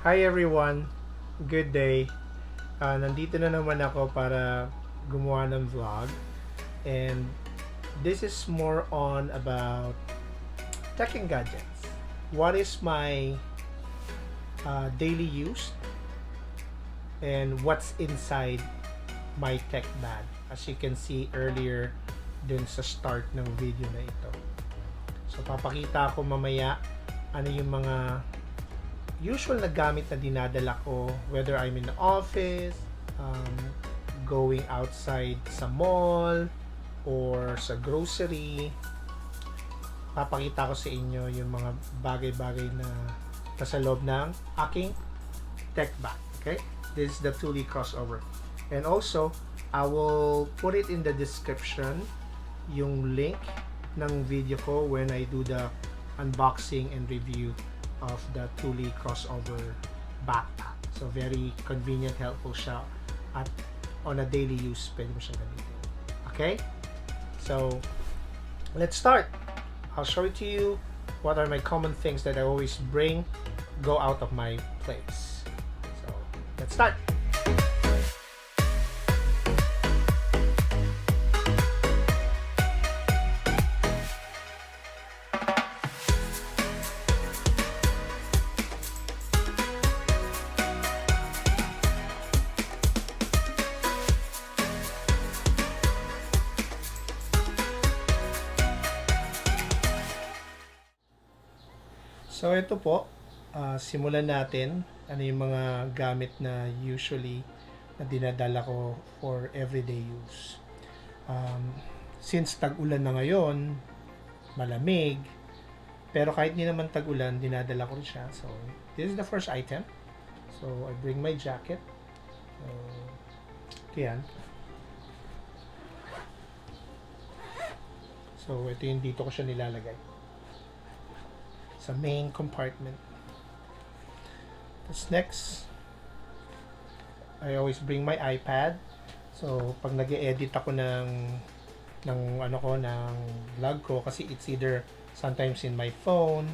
Hi everyone, good day. Nandito na naman ako para gumawa ng vlog, and this is more on about tech and gadgets. What is my daily use and what's inside my tech bag, as you can see earlier dun sa start ng video na ito. So papakita ko mamaya ano yung mga usual na gamit na dinadala ko, whether I'm in the office, um, going outside sa mall, or sa grocery. Papakita ko sa inyo yung mga bagay-bagay na nasa loob ng aking tech bag. Okay? This is the Thule crossover. And also, I will put it in the description, yung link ng video ko when I do the unboxing and review of the Thule crossover backpack. So very convenient, helpful siya, at on a daily use pwede mo siyang gamitin. Okay? So let's start. I'll show it to you what are my common things that I always go out of my place. So let's start. So ito po, simulan natin ano yung mga gamit na usually na dinadala ko for everyday use. Since tag-ulan na ngayon, malamig, pero kahit hindi naman tag-ulan, dinadala ko rin siya. So this is the first item. So I bring my jacket. Ito yan. So ito yung dito ko siya nilalagay sa main compartment. Tapos next, I always bring my iPad. So pag nag-e-edit ako ng vlog ko, kasi it's either sometimes in my phone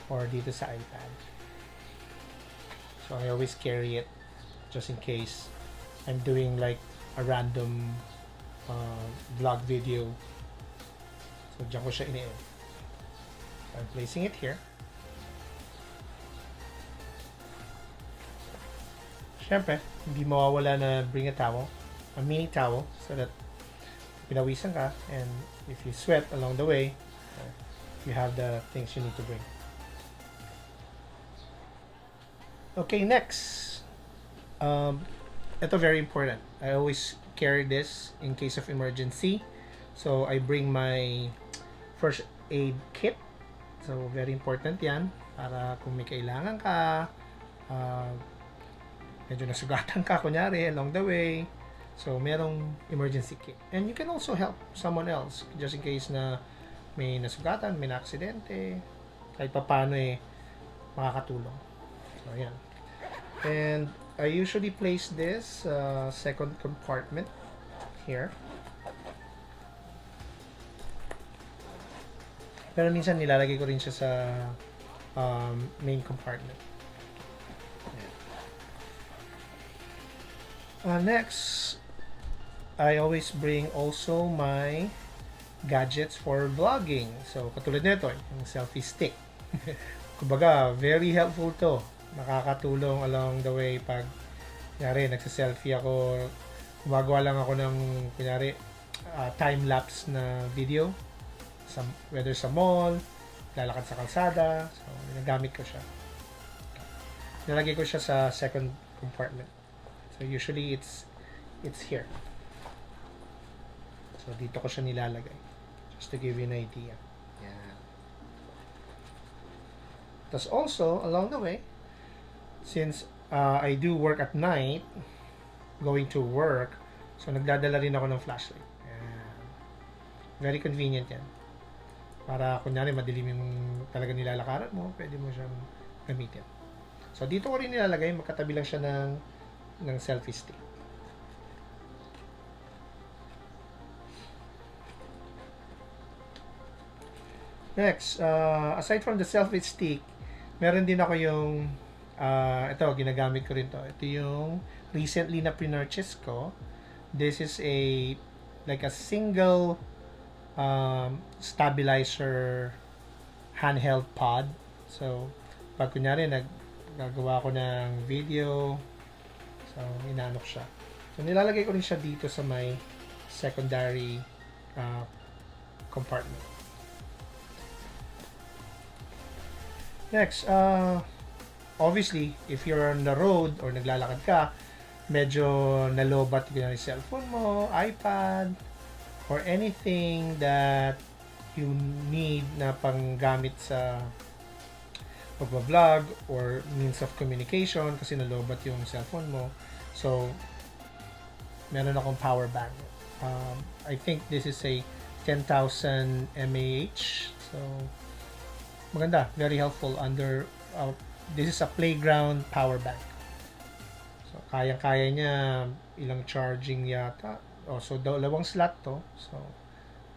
or dito sa iPad. So I always carry it just in case I'm doing like a random vlog video. So diyan ko siya ini-edit. I'm placing it here. Siyempre, hindi mawawala na bring a towel, a mini towel, so that pinawisan ka, and if you sweat along the way, you have the things you need to bring. Okay, next. Ito very important. I always carry this in case of emergency. So I bring my first aid kit. So, very important yan para kung may kailangan ka, medyo nasugatan ka, kunyari, along the way. So, merong emergency kit. And you can also help someone else just in case na may nasugatan, may na-aksidente, kahit paano makakatulong. So, yan. And I usually place this second compartment here. Pero minsan nilalagay ko rin siya sa main compartment. Next, I always bring also my gadgets for vlogging. So, katulad nito, yung selfie stick. Kumbaga, very helpful to. Nakakatulong along the way pag, kunyari, nagsa-selfie ako, gumagawa lang ako ng, kunyari, time-lapse na video. Whether sa mall, lalakad sa kalsada, so ginagamit ko siya. Nilagay ko siya sa second compartment. So usually it's here. So dito ko siya nilalagay. Just to give you an idea. Yan. Tapos also, along the way, since I do work at night, going to work, so nagdadala rin ako ng flashlight. Yan. Very convenient yan. Para kunyari madilim yung talaga nilalakaran mo, pwede mo siyang gamitin. So dito ko rin nilalagay, magkatabi lang siya ng selfie stick. Next, aside from the selfie stick, meron din ako yung Ito, ginagamit ko rin to. Ito yung recently na pinurchase ko. This is a like a single stabilizer handheld pod. So, pag kunyari gagawa ko ng video, so inaano ko siya. So, nilalagay ko rin siya dito sa may secondary compartment. Next, obviously, if you're on the road or naglalakad ka, medyo nalobat yung cellphone mo, iPad, or anything that you need na panggamit sa pag-vlog or means of communication kasi nalobat yung cellphone mo. So, meron akong power bank. I think this is a 10,000 mAh. So, maganda. Very helpful under this is a playground power bank. So, kaya-kaya niya ilang charging yata. So, dalawang slot to. So,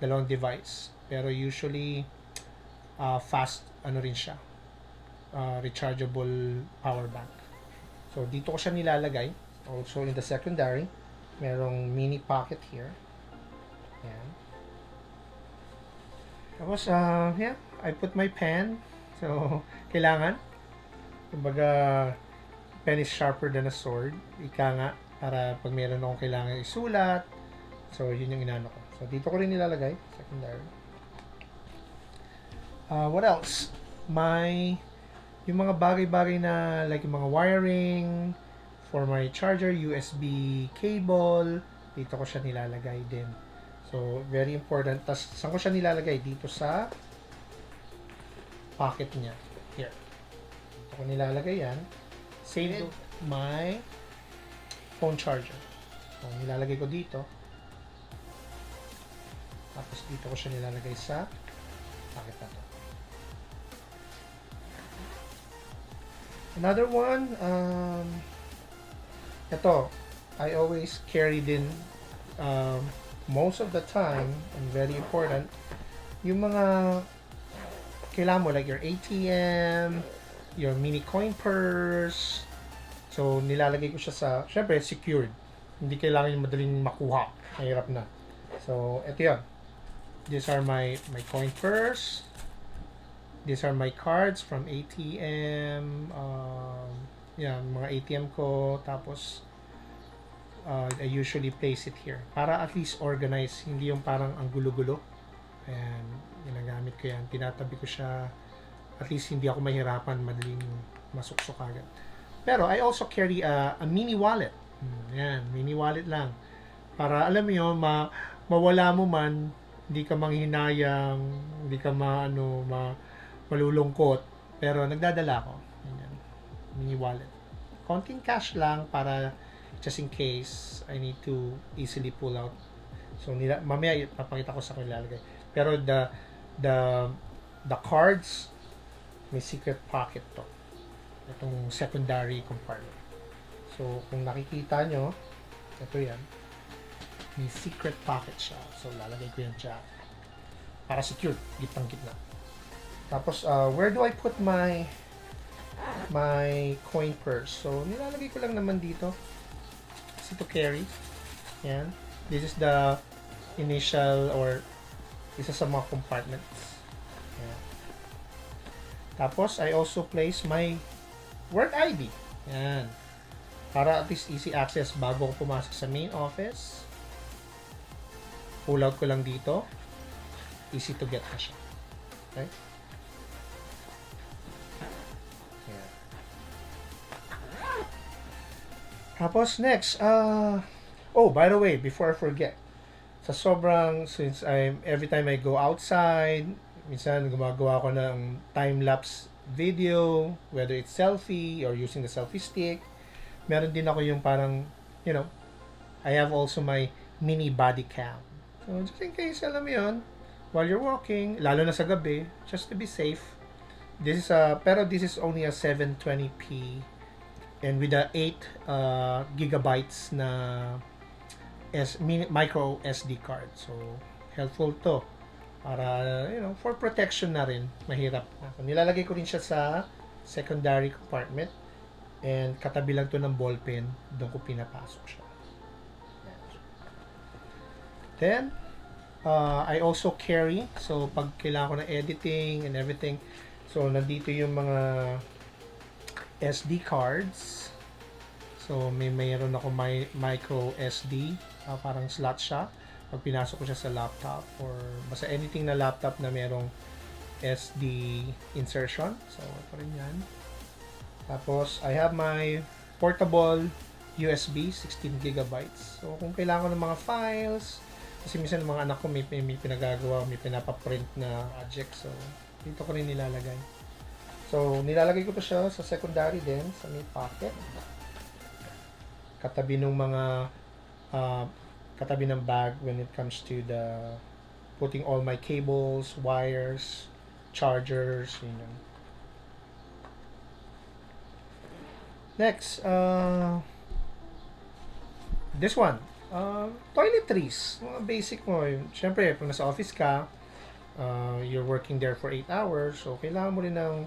dalawang device. Pero usually, fast, rin siya. Rechargeable power bank. So, dito ko siya nilalagay. Also, in the secondary, merong mini pocket here. Ayan. Tapos, yeah, I put my pen. So, kailangan. Kumbaga, pen is sharper than a sword. Ika nga, para pag meron akong kailangan isulat. So, yun yung inano ko. So, dito ko rin nilalagay. Secondary. What else? Yung mga bagay-bagay na, like yung mga wiring, for my charger, USB cable, dito ko siya nilalagay din. So, very important. Tapos, saan ko siya nilalagay? Dito sa pocket niya. Here. Dito ko nilalagay yan. Same to my phone charger. So, nilalagay ko dito. Tapos, dito ko siya nilalagay sa pocket na to. Another one, ito, I always carry din most of the time, and very important, yung mga kailangan mo, like your ATM, your mini coin purse. So, nilalagay ko siya sa, syempre, secured. Hindi kailangan yung madaling makuha. Mahirap na. So, ito yun. These are my coin purse. These are my cards from ATM. Yeah, mga ATM ko. Tapos, I usually place it here. Para at least organize. Hindi yung parang ang gulo-gulo. Ayan, ginagamit ko yan. Tinatabi ko siya. At least hindi ako mahirapan. Madaling masuksok agad. Pero I also carry a mini wallet. Ayan, mini wallet lang. Para alam mo yun, mawala mo man, hindi ka manghinayang, hindi ka malulungkot. Pero nagdadala ko. Ayan, mini wallet. Konting cash lang para just in case I need to easily pull out. So mamaya papakita ko sa kanila nilalagay. Pero the cards, may secret pocket to. Itong secondary compartment. So kung nakikita nyo, ito yan. May secret pocket siya. So lalagay ko yan dyan. Para secure, gitang-gitna. Tapos where do I put my coin purse? So nilalagay ko lang naman dito. To carry. Yan. This is the initial or isa sa mga compartments. Yan. Tapos, I also place my work ID. Yan. Para at least easy access bago ko pumasok sa main office. Pull out ko lang dito. Easy to get na siya. Okay? Yan. Tapos next, oh, by the way, before I forget, since every time I go outside, minsan gumagawa ko ng time-lapse video, whether it's selfie or using the selfie stick, meron din ako yung parang, I have also my mini body cam. So, just in case, alam mo yun, while you're walking, lalo na sa gabi, just to be safe. Pero this is only a 720p and with the 8 gigabytes na micro SD card. So, helpful to. Para, for protection na rin. Mahirap. So, nilalagay ko rin siya sa secondary compartment. And katabi lang to ng ballpen, doon ko pinapasok siya. Then, I also carry. So, pag kailangan ko ng editing and everything, so, nandito yung mga SD cards. So, mayroon ako micro SD. Parang slot siya. Pag pinasok ko siya sa laptop or basta anything na laptop na merong SD insertion. So, ito rin yan. Tapos, I have my portable USB, 16 gigabytes. So, kung kailangan ko ng mga files, kasi minsan ng mga anak ko may pinagagawa, may pinapaprint na project. So, dito ko rin nilalagay. So, nilalagay ko to siya sa secondary din, sa may pocket. Katabi ng mga, katabi ng bag when it comes to the putting all my cables, wires, chargers, you know. Next, this one, toiletries, mga basic mo. Siyempre, pag nasa office ka, you're working there for 8 hours, so kailangan mo rin ng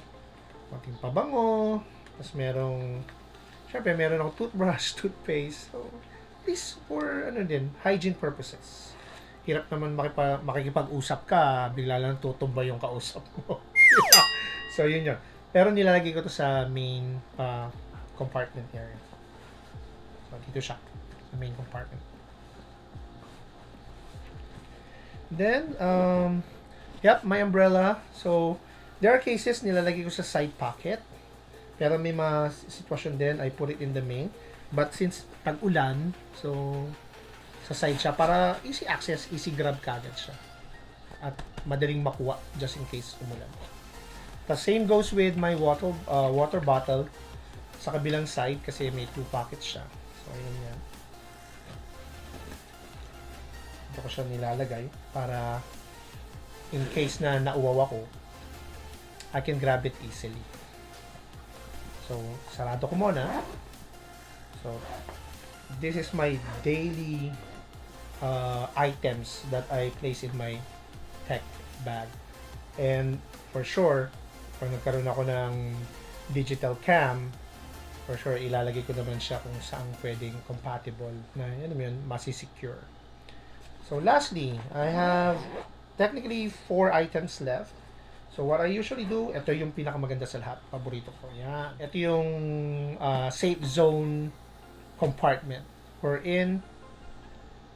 konting pabango, tapos siyempre, meron akong toothbrush, toothpaste, so, at least for, hygiene purposes. Hirap naman makikipag-usap ka, bigla lang tutumba yung kausap mo. So, yun yun. Pero nilalagay ko to sa main, compartment area. So, dito siya. Sa main compartment. Then, yep, my umbrella. So, there are cases nilalagay ko sa side pocket. Pero may mga sitwasyon din, I put it in the main. But since tag-ulan, so, sa side siya para easy access, easy grab kagad siya. At madaling makuha just in case umulan. The same goes with my water bottle sa kabilang side kasi may 2 pockets siya. So, ayun yan. Dito ko siya nilalagay para in case na nauwaw ako, I can grab it easily. So, sarado ko muna. So, this is my daily items that I place in my tech bag. And for sure, pag nagkaroon ako ng digital cam, for sure, ilalagay ko naman siya kung saan pwedeng compatible na yun, masisecure. So, lastly, I have technically 4 items left. So, what I usually do, ito yung pinakamaganda sa lahat. Paborito ko. Yan. Ito yung safe zone compartment. Wherein,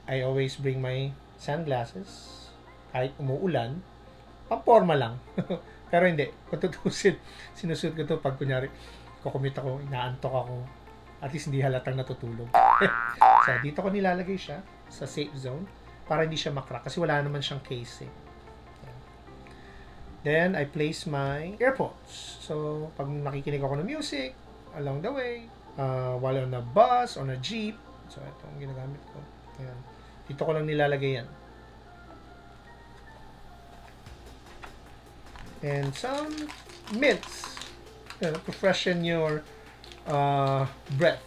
I always bring my sunglasses. Kahit umuulan, pamporma lang. Pero hindi. Kung tutusin, sinusuot ko to pag kunyari, kukumit ako, inaantok ako, at least hindi halatang natutulog. So, dito ko nilalagay siya sa safe zone para hindi siya makrack kasi wala naman siyang case eh. Then, I place my earpods. So, pag nakikinig ako ng music along the way, while on a bus, on a jeep, so, ito ang ginagamit ko. Ayan. Dito ko lang nilalagay yan. And some mints to freshen your breath.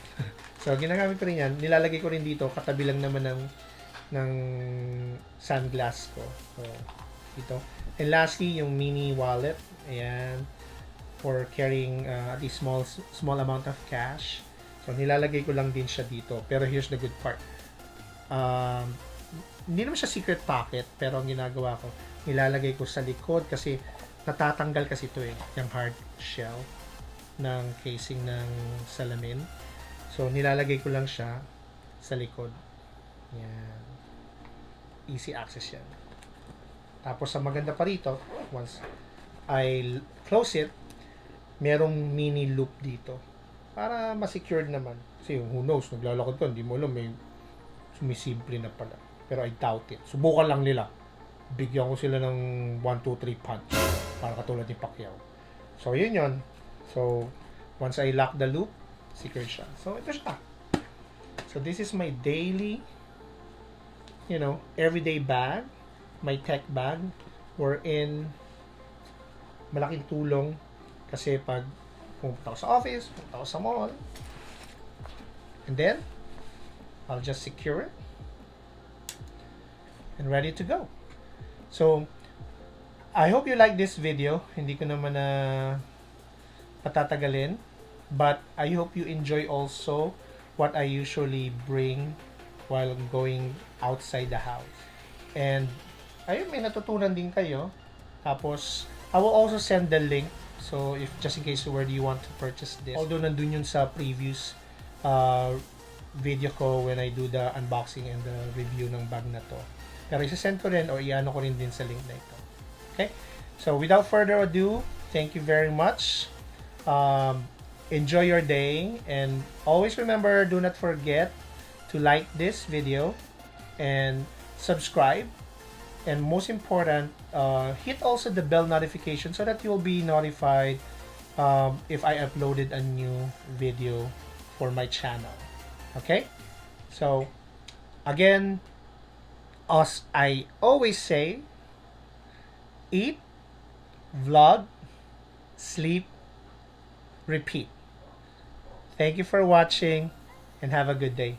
So, ginagamit ko rin yan. Nilalagay ko rin dito, katabi lang naman ng sunglass ko. So, dito. And lastly, yung mini wallet. Ayan. For carrying at least small amount of cash. So, nilalagay ko lang din siya dito. Pero here's the good part. Hindi naman siya secret pocket, pero ang ginagawa ko, nilalagay ko sa likod kasi natatanggal kasi ito eh, yung hard shell ng casing ng salamin. So, nilalagay ko lang siya sa likod. Yan. Easy access yan. Tapos, ang maganda pa rito, once I close it, merong mini loop dito. Para ma-secured naman. Kasi who knows, naglalakad ko, hindi mo alam, may sumisimple na pala. Pero I doubt it. Subukan lang nila. Bigyan ko sila ng 1, 2, 3 punch. Para katulad ni Pacquiao. So, yun yun. So, once I lock the loop, secure siya. So, ito siya. So, this is my daily, everyday bag. My tech bag. Wherein, malaking tulong. Kasi pag pumunta ako sa office, pumunta ako sa mall, and then, I'll just secure it. And ready to go. So, I hope you like this video. Hindi ko naman na patatagalin. But I hope you enjoy also what I usually bring while going outside the house. And ayun, may natutunan din kayo. Tapos, I will also send the link. So, if just in case where do you want to purchase this. Although nandun yun sa previous uh, video ko when I do the unboxing and the review ng bag na to. Pero isa-send ko rin or i-ano ko rin din sa link na ito. Okay? So, without further ado, thank you very much. Enjoy your day, and always remember, do not forget to like this video and subscribe, and most important, hit also the bell notification so that you'll be notified if I uploaded a new video for my channel. Okay, so again, as I always say, eat, vlog, sleep, repeat. Thank you for watching, and have a good day.